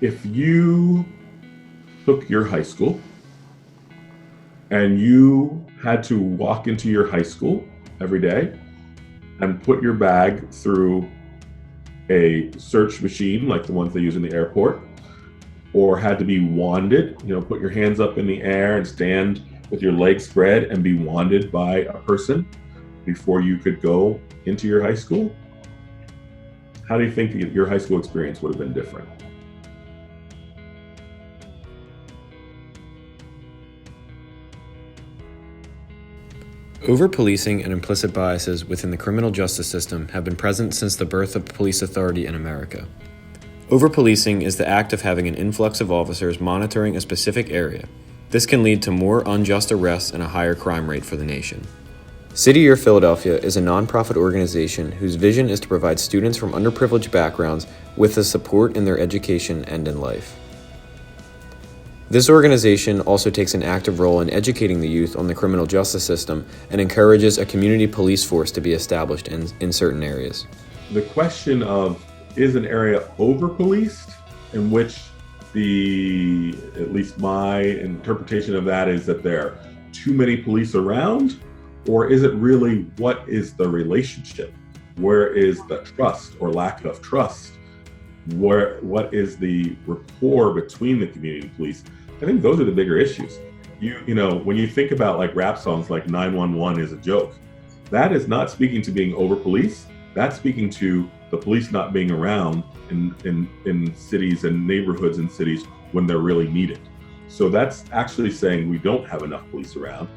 If you took your high school and you had to walk into your high school every day and put your bag through a search machine like the ones they use in the airport, or had to be wanded, put your hands up in the air and stand with your legs spread and be wanded by a person before you could go into your high school, how do you think your high school experience would have been different? Overpolicing and implicit biases within the criminal justice system have been present since the birth of police authority in America. Overpolicing is the act of having an influx of officers monitoring a specific area. This can lead to more unjust arrests and a higher crime rate for the nation. City Year Philadelphia is a nonprofit organization whose vision is to provide students from underprivileged backgrounds with the support in their education and in life. This organization also takes an active role in educating the youth on the criminal justice system and encourages a community police force to be established in certain areas. The question of, is an area over-policed, in which at least my interpretation of that is that there are too many police around, or is it really, what is the relationship? Where is the trust or lack of trust? What is the rapport between the community and police? I think those are the bigger issues. When you think about like rap songs like 911 is a joke, that is not speaking to being over policed. That's speaking to the police not being around in cities and neighborhoods and cities when they're really needed. So that's actually saying we don't have enough police around.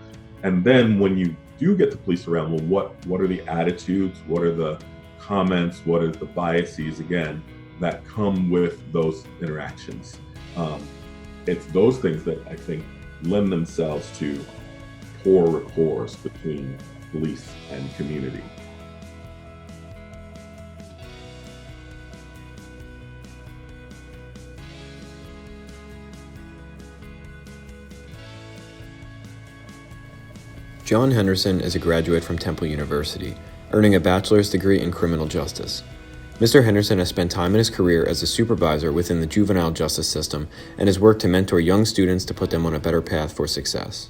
And then when you do get the police around, well, what are the attitudes? What are the comments? What are the biases, again, that come with those interactions? It's those things that I think lend themselves to poor rapport between police and community. John Henderson is a graduate from Temple University, earning a bachelor's degree in criminal justice. Mr. Henderson has spent time in his career as a supervisor within the juvenile justice system and has worked to mentor young students to put them on a better path for success.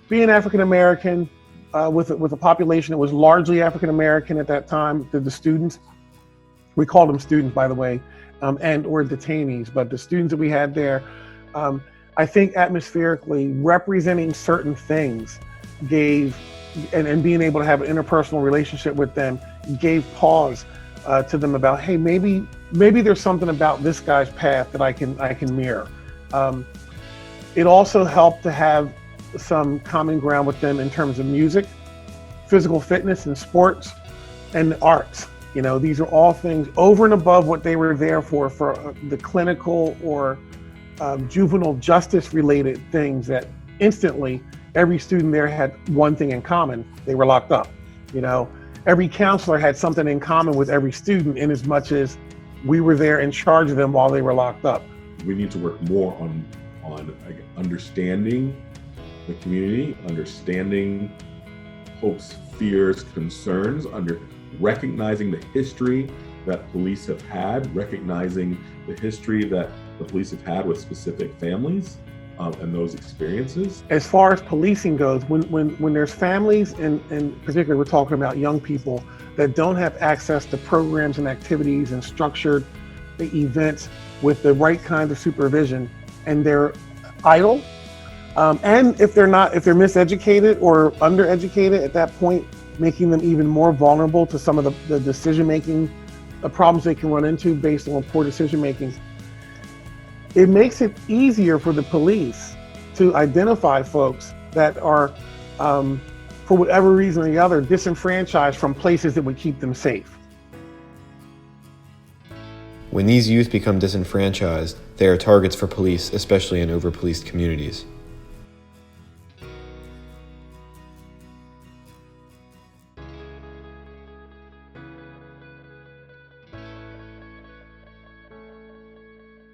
Being African American, with a population that was largely African American at that time, the students, we called them students, by the way, and or detainees, but the students that we had there, I think atmospherically representing certain things gave, and being able to have an interpersonal relationship with them gave pause to them about, hey, maybe there's something about this guy's path that I can mirror. It also helped to have some common ground with them in terms of music, physical fitness and sports, and the arts. These are all things over and above what they were there for the clinical or juvenile justice related things that instantly every student there had one thing in common: they were locked up. Every counselor had something in common with every student, in as much as we were there in charge of them while they were locked up. We need to work more on understanding the community, understanding hopes, fears, concerns, recognizing the history that police have had, recognizing the history that the police have had with specific families and those experiences. As far as policing goes, when there's families, and particularly we're talking about young people that don't have access to programs and activities and structured events with the right kind of supervision, and they're idle, and if they're miseducated or undereducated at that point, making them even more vulnerable to some of the decision-making problems they can run into based on poor decision-making. It makes it easier for the police to identify folks that are, for whatever reason or the other, disenfranchised from places that would keep them safe. When these youth become disenfranchised, they are targets for police, especially in over-policed communities.